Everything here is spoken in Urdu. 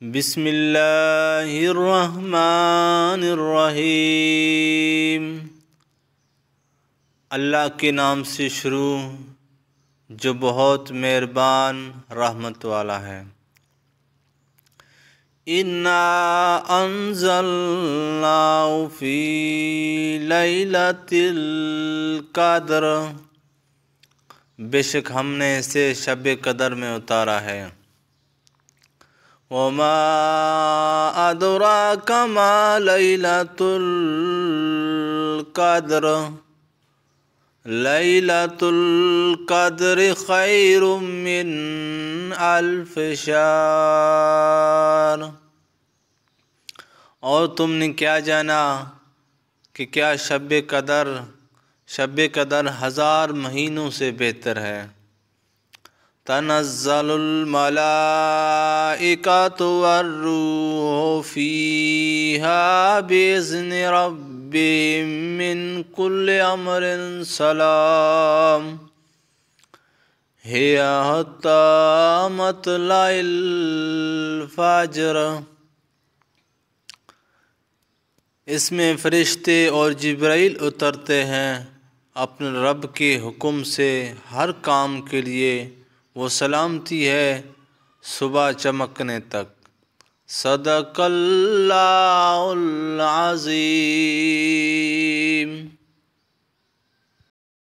بسم اللہ الرحمن الرحیم۔ اللہ کے نام سے شروع جو بہت مہربان رحمت والا ہے۔ اِنَّا أَنزَلْنَاهُ فِي لَيْلَةِ الْقَدْرِ، بے شک ہم نے اسے شب قدر میں اتارا ہے۔ وَمَا أَدْرَاكَ مَا لَيْلَةُ الْقَدْرِ، لَيْلَةُ الْقَدْرِ خَيْرٌ مِّنْ أَلْفِ شَهْرٍ، اور تم نے کیا جانا کہ کیا شب قدر 1000 مہینوں سے بہتر ہے۔ تنزل الملائکۃ والروح فیہا بإذن ربہم من کل امر سلام ہی حتی مطلع الفجر، اس میں فرشتے اور جبرائیل اترتے ہیں اپنے رب کے حکم سے ہر کام کے لیے، وہ سلامتی ہے صبح چمکنے تک۔ صدق اللہ العظیم۔